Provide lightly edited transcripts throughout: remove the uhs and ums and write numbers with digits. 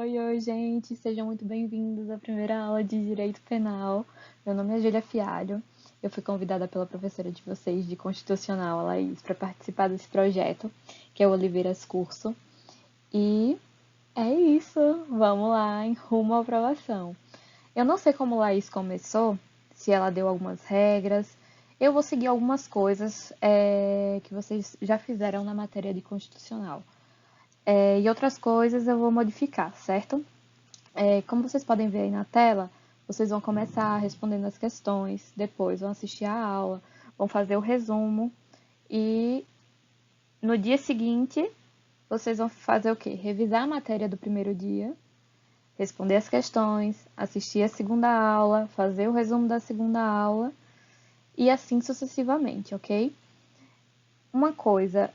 Oi, gente, sejam muito bem-vindos à primeira aula de Direito Penal. Meu nome é Júlia Fialho. Eu fui convidada pela professora de vocês de Constitucional, a Laís, para participar desse projeto, que é o Oliveiras Curso. E é isso, vamos lá, em rumo à aprovação. Eu não sei como a Laís começou, se ela deu algumas regras. Eu vou seguir algumas coisas que vocês já fizeram na matéria de Constitucional. E outras coisas eu vou modificar, certo? Como vocês podem ver aí na tela, vocês vão começar respondendo as questões, depois vão assistir a aula, vão fazer o resumo e no dia seguinte vocês vão fazer o quê? Revisar a matéria do primeiro dia, responder as questões, assistir a segunda aula, fazer o resumo da segunda aula e assim sucessivamente, ok? Uma coisa,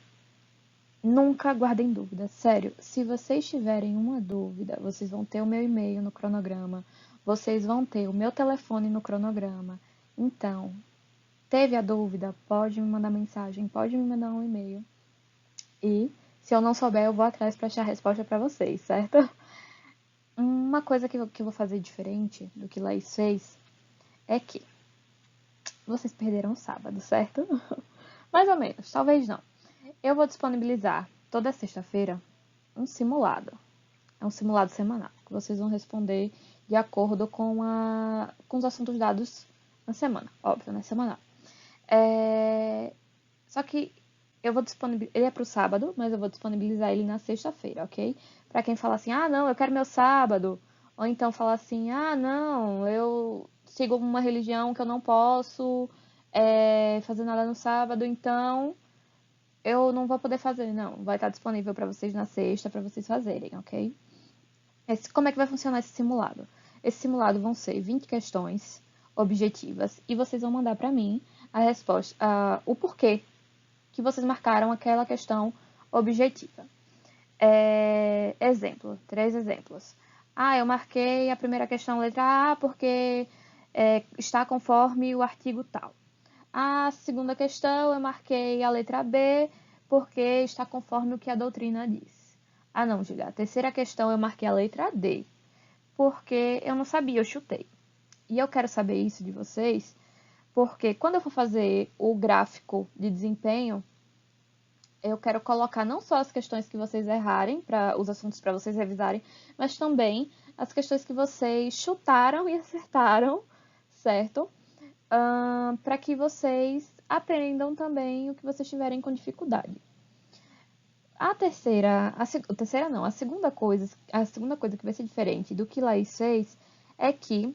nunca guardem dúvidas, sério. Se vocês tiverem uma dúvida, vocês vão ter o meu e-mail no cronograma, vocês vão ter o meu telefone no cronograma. Então, teve a dúvida? Pode me mandar mensagem, pode me mandar um e-mail. E, se eu não souber, eu vou atrás para achar a resposta para vocês, certo? Uma coisa que eu vou fazer diferente do que Laís fez é que vocês perderam o sábado, certo? Mais ou menos, talvez não. Eu vou disponibilizar toda sexta-feira um simulado. É um simulado semanal, que vocês vão responder de acordo com os assuntos dados na semana, óbvio, né? Semanal. Só que eu vou disponibilizar. Ele é para o sábado, mas eu vou disponibilizar ele na sexta-feira, ok? Para quem fala assim, ah, não, eu quero meu sábado. Ou então fala assim, ah, não, eu sigo uma religião que eu não posso fazer nada no sábado, então eu não vou poder fazer. Não, vai estar disponível para vocês na sexta, para vocês fazerem, ok? Como é que vai funcionar esse simulado? Esse simulado vão ser 20 questões objetivas e vocês vão mandar para mim a resposta, o porquê que vocês marcaram aquela questão objetiva. Exemplo, 3 exemplos. Ah, eu marquei a primeira questão letra A porque está conforme o artigo tal. A segunda questão eu marquei a letra B porque está conforme o que a doutrina diz. Ah, não, Julia. A terceira questão eu marquei a letra D porque eu não sabia, eu chutei. E eu quero saber isso de vocês porque quando eu for fazer o gráfico de desempenho, eu quero colocar não só as questões que vocês errarem, para os assuntos para vocês revisarem, mas também as questões que vocês chutaram e acertaram, certo? Para que vocês aprendam também o que vocês tiverem com dificuldade. A segunda coisa que vai ser diferente do que Laís fez é que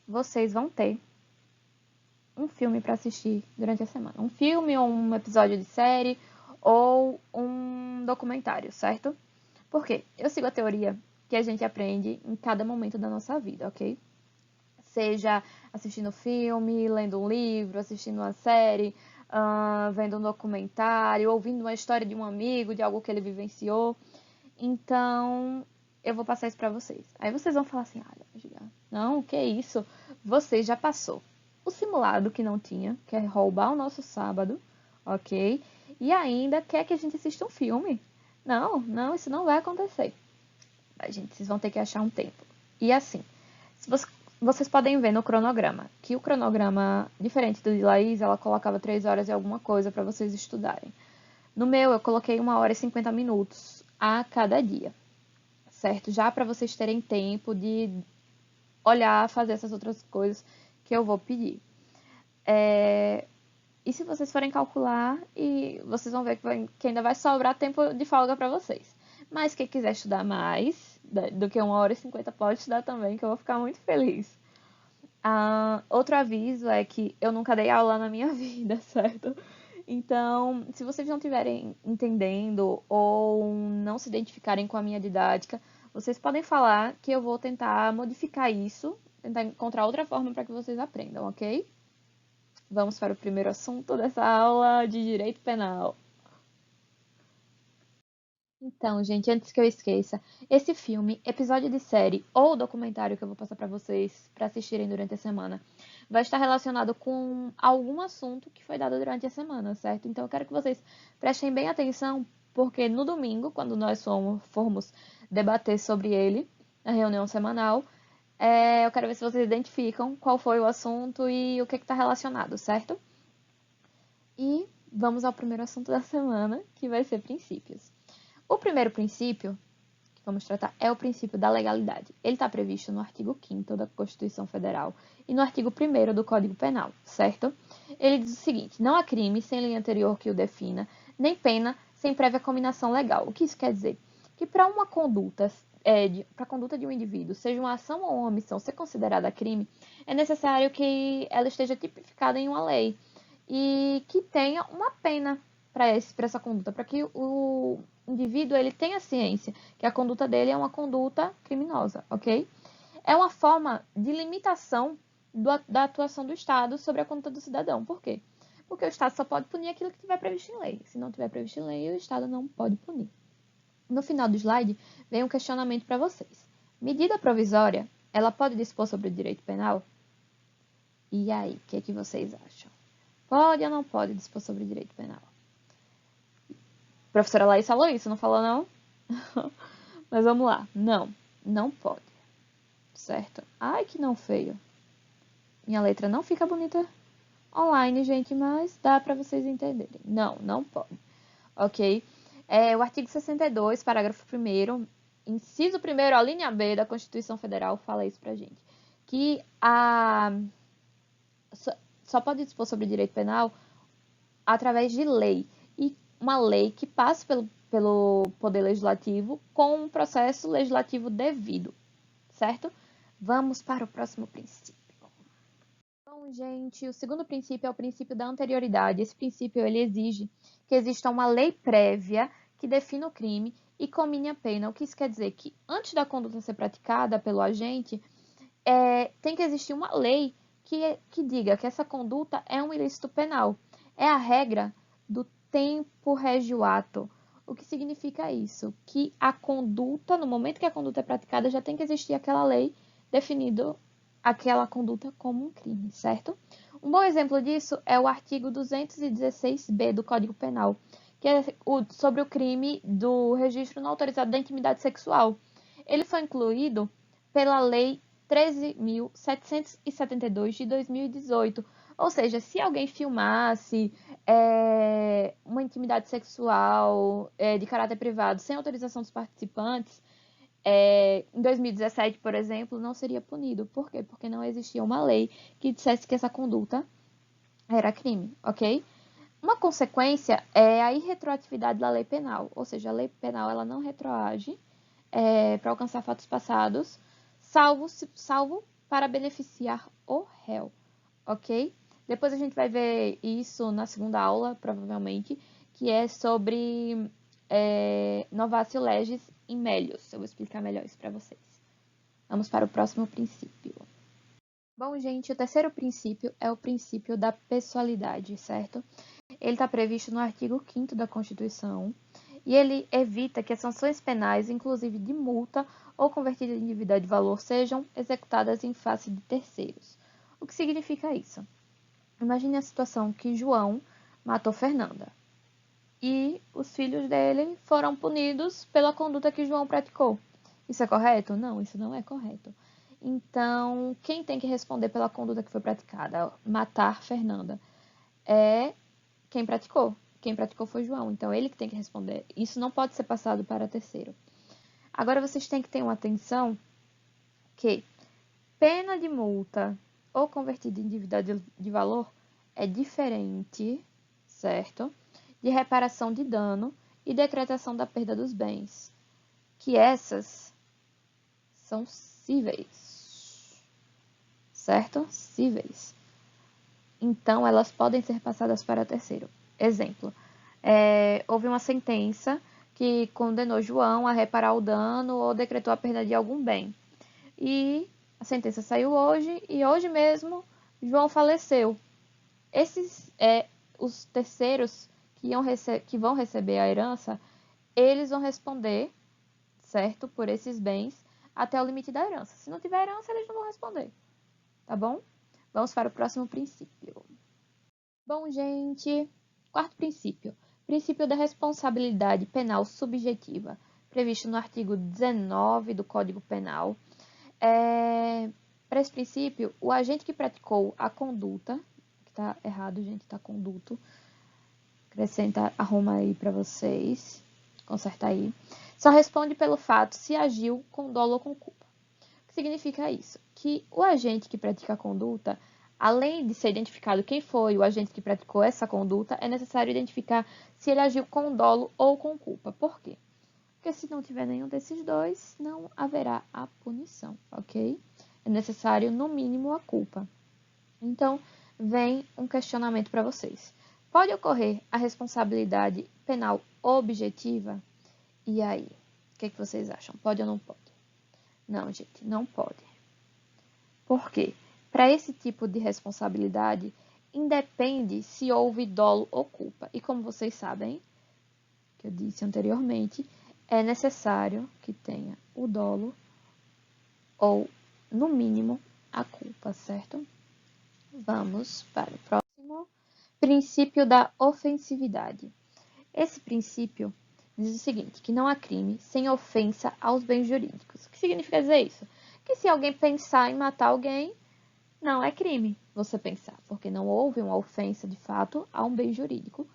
vocês vão ter um filme para assistir durante a semana. Um filme ou um episódio de série ou um documentário, certo? Por quê? Eu sigo a teoria que a gente aprende em cada momento da nossa vida, ok? Seja assistindo filme, lendo um livro, assistindo uma série, vendo um documentário, ouvindo uma história de um amigo, de algo que ele vivenciou. Então, eu vou passar isso pra vocês. Aí vocês vão falar assim, Julia, não, o que é isso? Você já passou o simulado que não tinha, que é roubar o nosso sábado, ok? E ainda quer que a gente assista um filme. Não, não, isso não vai acontecer. Gente, vocês vão ter que achar um tempo. E assim, se vocês podem ver no cronograma, que o cronograma, diferente do de Laís, ela colocava 3 horas e alguma coisa para vocês estudarem. No meu, eu coloquei 1 hora e 50 minutos a cada dia, certo? Já para vocês terem tempo de olhar, fazer essas outras coisas que eu vou pedir. E se vocês forem calcular, e vocês vão ver que ainda vai sobrar tempo de folga para vocês. Mas quem quiser estudar mais do que 1 hora e 50 pode estudar também, que eu vou ficar muito feliz. Outro aviso é que eu nunca dei aula na minha vida, certo? Então, se vocês não estiverem entendendo ou não se identificarem com a minha didática, vocês podem falar que eu vou tentar modificar isso, tentar encontrar outra forma para que vocês aprendam, ok? Vamos para o primeiro assunto dessa aula de Direito Penal. Então, gente, antes que eu esqueça, esse filme, episódio de série ou documentário que eu vou passar para vocês para assistirem durante a semana, vai estar relacionado com algum assunto que foi dado durante a semana, certo? Então, eu quero que vocês prestem bem atenção, porque no domingo, quando nós formos debater sobre ele na reunião semanal. Eu quero ver se vocês identificam qual foi o assunto e o que está relacionado, certo? E vamos ao primeiro assunto da semana, que vai ser princípios. O primeiro princípio que vamos tratar é o princípio da legalidade. Ele está previsto no artigo 5º da Constituição Federal e no artigo 1º do Código Penal, certo? Ele diz o seguinte: não há crime sem lei anterior que o defina, nem pena sem prévia cominação legal. O que isso quer dizer? Que para uma conduta, para a conduta de um indivíduo, seja uma ação ou uma omissão ser considerada crime, é necessário que ela esteja tipificada em uma lei e que tenha uma pena para essa conduta, para que o indivíduo ele tenha ciência que a conduta dele é uma conduta criminosa, ok? É uma forma de limitação da atuação do Estado sobre a conduta do cidadão. Por quê? Porque o Estado só pode punir aquilo que tiver previsto em lei. Se não tiver previsto em lei, o Estado não pode punir. No final do slide, vem um questionamento para vocês. Medida provisória, ela pode dispor sobre o direito penal? E aí, o que vocês acham? Pode ou não pode dispor sobre o direito penal? A professora Laís falou isso, não falou não? Mas vamos lá. Não, não pode. Certo? Ai, que não feio. Minha letra não fica bonita online, gente, mas dá para vocês entenderem. Não, não pode. Ok? O artigo 62, parágrafo 1º, inciso 1º, a linha B da Constituição Federal fala isso pra gente. Que só pode dispor sobre direito penal através de lei. E uma lei que passe pelo Poder Legislativo com um processo legislativo devido, certo? Vamos para o próximo princípio. Bom, gente, o segundo princípio é o princípio da anterioridade. Esse princípio ele exige que exista uma lei prévia que defina o crime e comine a pena. O que isso quer dizer? Que antes da conduta ser praticada pelo agente, tem que existir uma lei que diga que essa conduta é um ilícito penal. É a regra do tempo regio ato. O que significa isso? Que a conduta, no momento que a conduta é praticada, já tem que existir aquela lei definindo aquela conduta como um crime, certo? Um bom exemplo disso é o artigo 216b do Código Penal, que é sobre o crime do registro não autorizado da intimidade sexual. Ele foi incluído pela Lei 13.772 de 2018. Ou seja, se alguém filmasse uma intimidade sexual de caráter privado sem autorização dos participantes, em 2017, por exemplo, não seria punido. Por quê? Porque não existia uma lei que dissesse que essa conduta era crime, ok? Uma consequência é a irretroatividade da lei penal, ou seja, a lei penal ela não retroage para alcançar fatos passados, salvo para beneficiar o réu, ok? Depois a gente vai ver isso na segunda aula, provavelmente, que é sobre novatio legis in melius. Eu vou explicar melhor isso para vocês. Vamos para o próximo princípio. Bom, gente, o terceiro princípio é o princípio da pessoalidade, certo? Ele está previsto no artigo 5º da Constituição e ele evita que as sanções penais, inclusive de multa ou convertida em dívida de valor, sejam executadas em face de terceiros. O que significa isso? Imagine a situação que João matou Fernanda e os filhos dele foram punidos pela conduta que João praticou. Isso é correto? Não, isso não é correto. Então, quem tem que responder pela conduta que foi praticada, matar Fernanda, é quem praticou. Quem praticou foi João, então ele que tem que responder. Isso não pode ser passado para terceiro. Agora vocês têm que ter uma atenção que pena de multa ou convertida em dívida de valor é diferente, certo? De reparação de dano e decretação da perda dos bens, que essas são cíveis, certo? Cíveis. Então, elas podem ser passadas para terceiro. Exemplo, houve uma sentença que condenou João a reparar o dano ou decretou a perda de algum bem. E a sentença saiu hoje e hoje mesmo João faleceu. Os terceiros que vão receber a herança, eles vão responder, certo, por esses bens até o limite da herança. Se não tiver herança, eles não vão responder, tá bom? Vamos para o próximo princípio. Bom, gente, quarto princípio. Princípio da responsabilidade penal subjetiva. previsto no artigo 19 do Código Penal. Para esse princípio, o agente que praticou a conduta, que está errado, gente, está conduto, acrescenta, arruma aí para vocês, conserta aí, só responde pelo fato se agiu com dolo ou com culpa. O que significa isso? Que o agente que pratica a conduta, além de ser identificado quem foi o agente que praticou essa conduta, é necessário identificar se ele agiu com dolo ou com culpa. Por quê? Porque se não tiver nenhum desses dois, não haverá a punição, ok? É necessário, no mínimo, a culpa. Então, vem um questionamento para vocês. Pode ocorrer a responsabilidade penal objetiva? E aí? O que vocês acham? Pode ou não pode? Não, gente, não pode. Por quê? Para esse tipo de responsabilidade, independe se houve dolo ou culpa. E como vocês sabem, que eu disse anteriormente, é necessário que tenha o dolo ou, no mínimo, a culpa, certo? Vamos para o próximo. Princípio da ofensividade. Esse princípio diz o seguinte, que não há crime sem ofensa aos bens jurídicos. O que significa dizer isso? Que se alguém pensar em matar alguém, não é crime você pensar, porque não houve uma ofensa de fato a um bem jurídico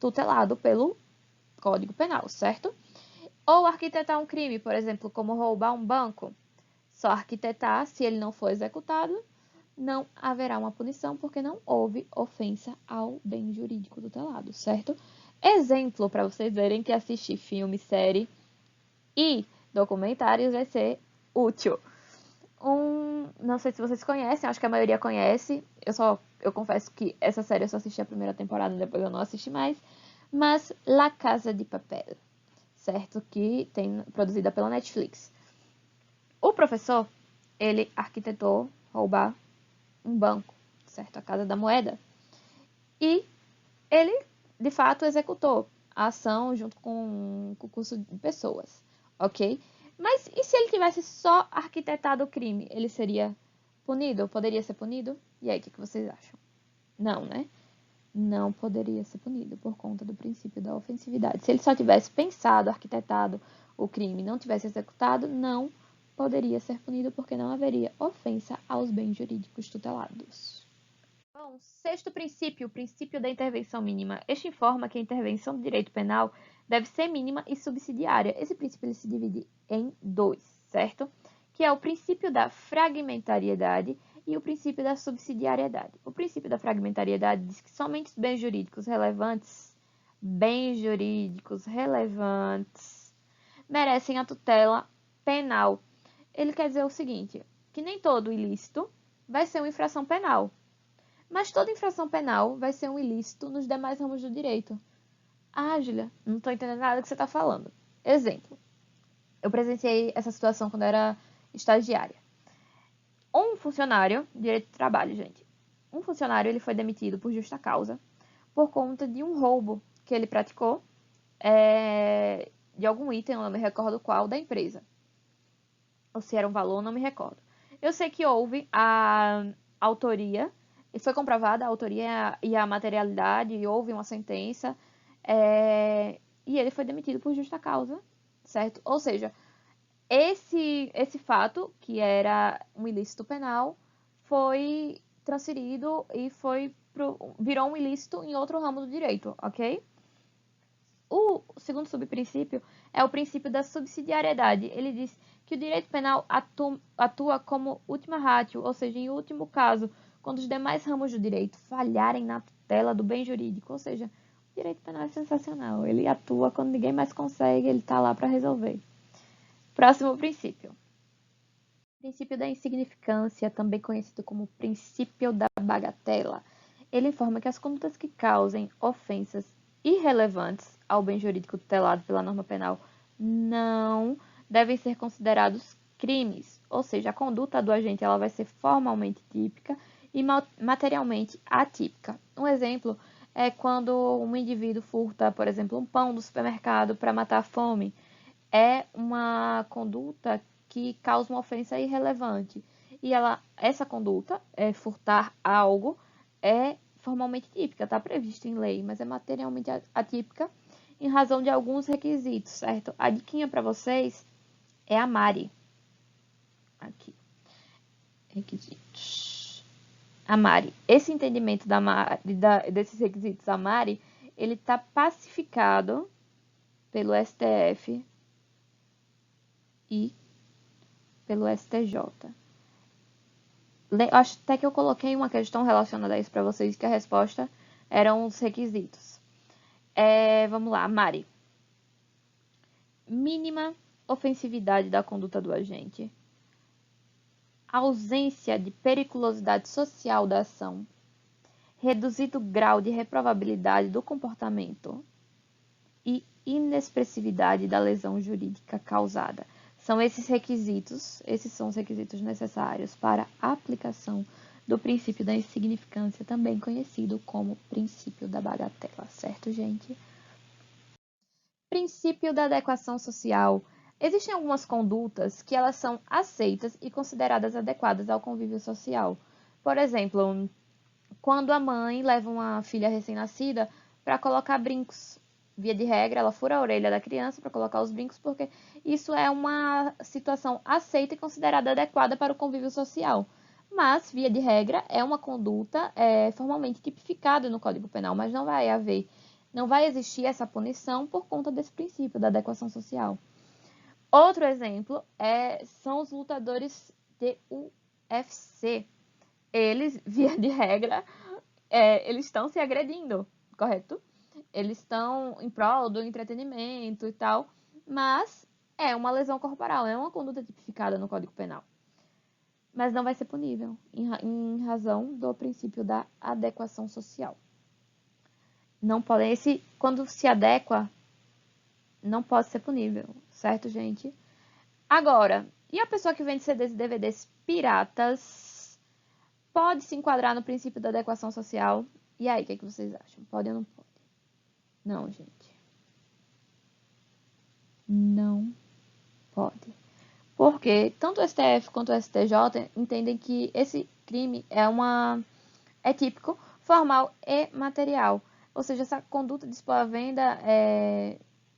tutelado pelo Código Penal, certo? Ou arquitetar um crime, por exemplo, como roubar um banco. Só arquitetar, se ele não for executado, não haverá uma punição, porque não houve ofensa ao bem jurídico tutelado, certo? Exemplo para vocês verem que assistir filme, série e documentários vai ser útil. Não sei se vocês conhecem, acho que a maioria conhece. Eu confesso que essa série eu só assisti a primeira temporada, depois eu não assisti mais. Mas La Casa de Papel, certo? Que tem produzida pela Netflix. O professor, ele arquitetou roubar um banco, certo? A Casa da Moeda. E ele, de fato, executou a ação junto com um concurso de pessoas, ok? Mas e se ele tivesse só arquitetado o crime? Ele seria punido? Poderia ser punido? E aí, o que vocês acham? Não, né? Não poderia ser punido por conta do princípio da ofensividade. Se ele só tivesse pensado, arquitetado o crime e não tivesse executado, não poderia ser punido porque não haveria ofensa aos bens jurídicos tutelados. Bom, sexto princípio, o princípio da intervenção mínima. Este informa que a intervenção do direito penal deve ser mínima e subsidiária. Esse princípio ele se divide em dois, certo? Que é o princípio da fragmentariedade e o princípio da subsidiariedade. O princípio da fragmentariedade diz que somente os bens jurídicos relevantes, merecem a tutela penal. Ele quer dizer o seguinte, que nem todo ilícito vai ser uma infração penal. Mas toda infração penal vai ser um ilícito nos demais ramos do direito. Ah, Júlia, não estou entendendo nada do que você está falando. Exemplo. Eu presenciei essa situação quando eu era estagiária. Um funcionário, direito do trabalho, gente. Um funcionário ele foi demitido por justa causa por conta de um roubo que ele praticou de algum item, eu não me recordo qual, da empresa. Ou se era um valor, não me recordo. Eu sei que houve a autoria, e foi comprovada a autoria e a materialidade, e houve uma sentença, e ele foi demitido por justa causa, certo? Ou seja, esse fato, que era um ilícito penal, foi transferido e virou um ilícito em outro ramo do direito, ok? O segundo subprincípio é o princípio da subsidiariedade. Ele diz que o direito penal atua como última ratio, ou seja, em último caso, quando os demais ramos do direito falharem na tutela do bem jurídico. Ou seja, o direito penal é sensacional. Ele atua quando ninguém mais consegue, ele está lá para resolver. Próximo princípio. Princípio da insignificância, também conhecido como princípio da bagatela. Ele informa que as condutas que causem ofensas irrelevantes ao bem jurídico tutelado pela norma penal não devem ser considerados crimes, ou seja, a conduta do agente ela vai ser formalmente típica e materialmente atípica. Um exemplo é quando um indivíduo furta, por exemplo, um pão do supermercado para matar a fome. É uma conduta que causa uma ofensa irrelevante. E essa conduta, furtar algo, é formalmente típica, está previsto em lei, mas é materialmente atípica em razão de alguns requisitos, certo? A diquinha para vocês é a Mari. Aqui, requisitos. A Mari. Esse entendimento da Mari, desses requisitos da Mari, ele está pacificado pelo STF e pelo STJ. Acho até que eu coloquei uma questão relacionada a isso para vocês, que a resposta eram os requisitos. Vamos lá, Mari. Mínima ofensividade da conduta do agente. Ausência de periculosidade social da ação. Reduzido grau de reprovabilidade do comportamento. E inexpressividade da lesão jurídica causada. São esses requisitos, esses são os requisitos necessários para a aplicação do princípio da insignificância, também conhecido como princípio da bagatela, certo, gente? Princípio da adequação social. Existem algumas condutas que elas são aceitas e consideradas adequadas ao convívio social. Por exemplo, quando a mãe leva uma filha recém-nascida para colocar brincos. Via de regra, ela fura a orelha da criança para colocar os brincos, porque isso é uma situação aceita e considerada adequada para o convívio social. Mas, via de regra, é uma conduta formalmente tipificada no Código Penal, mas não vai existir essa punição por conta desse princípio da adequação social. Outro exemplo são os lutadores de UFC. Eles, via de regra, eles estão se agredindo, correto? Eles estão em prol do entretenimento e tal, mas é uma lesão corporal, é uma conduta tipificada no Código Penal. Mas não vai ser punível, em razão do princípio da adequação social. Não pode, quando se adequa, não pode ser punível, certo, gente? Agora, e a pessoa que vende CDs e DVDs piratas pode se enquadrar no princípio da adequação social? E aí, o que vocês acham? Pode ou não pode? Não, gente. Não pode. Porque tanto o STF quanto o STJ entendem que esse crime é típico, formal e material. Ou seja, essa conduta de expor à venda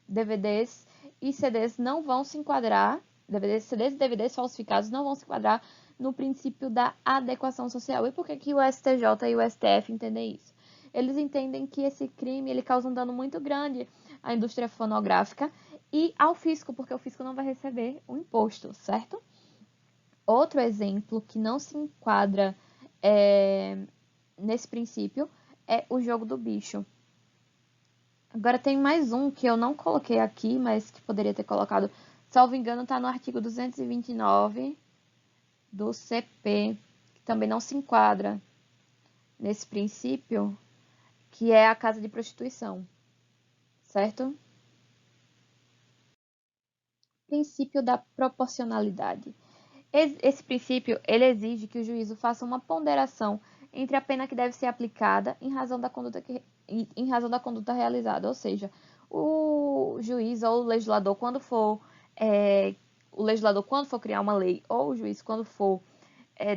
DVDs e CDs não vão se enquadrar, CDs e DVDs falsificados não vão se enquadrar no princípio da adequação social. E por que o STJ e o STF entendem isso? Eles entendem que esse crime ele causa um dano muito grande à indústria fonográfica e ao fisco, porque o fisco não vai receber o imposto, certo? Outro exemplo que não se enquadra nesse princípio é o jogo do bicho. Agora tem mais um que eu não coloquei aqui, mas que poderia ter colocado. Salvo engano, está no artigo 229 do CP, que também não se enquadra nesse princípio, que é a casa de prostituição, certo? Princípio da proporcionalidade. Esse princípio ele exige que o juízo faça uma ponderação entre a pena que deve ser aplicada em razão da conduta realizada, ou seja, o juiz ou o legislador quando for criar uma lei ou o juiz quando for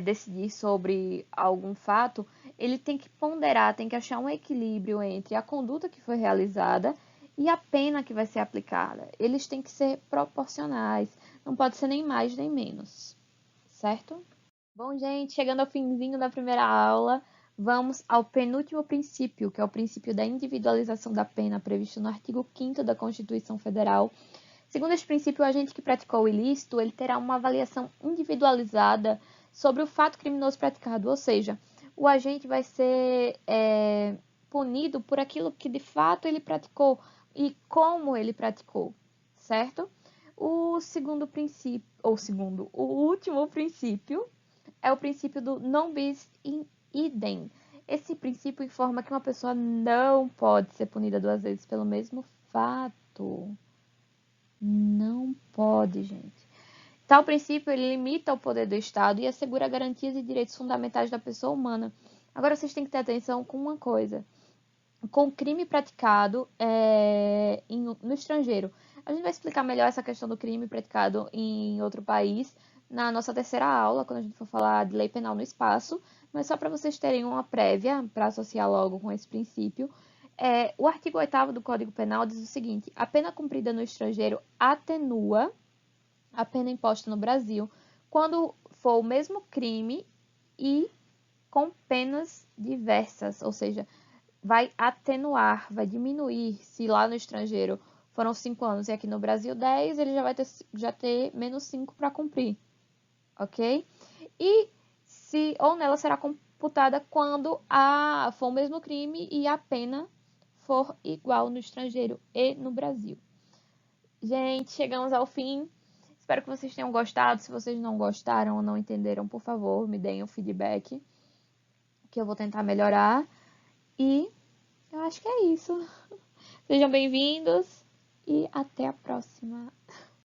decidir sobre algum fato, ele tem que ponderar, tem que achar um equilíbrio entre a conduta que foi realizada e a pena que vai ser aplicada. Eles têm que ser proporcionais, não pode ser nem mais nem menos, certo? Bom, gente, chegando ao finzinho da primeira aula, vamos ao penúltimo princípio, que é o princípio da individualização da pena, previsto no artigo 5º da Constituição Federal. Segundo este princípio, o agente que praticou o ilícito, ele terá uma avaliação individualizada sobre o fato criminoso praticado, ou seja, o agente vai ser punido por aquilo que de fato ele praticou e como ele praticou, certo? O último princípio é o princípio do non bis in idem. Esse princípio informa que uma pessoa não pode ser punida duas vezes pelo mesmo fato. Não pode, gente. Tal princípio ele limita o poder do Estado e assegura garantias e direitos fundamentais da pessoa humana. Agora vocês têm que ter atenção com uma coisa. Com crime praticado no estrangeiro. A gente vai explicar melhor essa questão do crime praticado em outro país na nossa terceira aula, quando a gente for falar de lei penal no espaço. Mas só para vocês terem uma prévia, para associar logo com esse princípio, O artigo 8º do Código Penal diz o seguinte: a pena cumprida no estrangeiro atenua a pena imposta no Brasil quando for o mesmo crime e com penas diversas, ou seja, vai atenuar, vai diminuir. Se lá no estrangeiro foram 5 anos e aqui no Brasil 10, ele já ter menos 5 para cumprir, ok? E ou nela será computada quando for o mesmo crime e a pena for igual no estrangeiro e no Brasil. Gente, chegamos ao fim. Espero que vocês tenham gostado. Se vocês não gostaram ou não entenderam, por favor, me deem um feedback, que eu vou tentar melhorar. E eu acho que é isso. Sejam bem-vindos e até a próxima.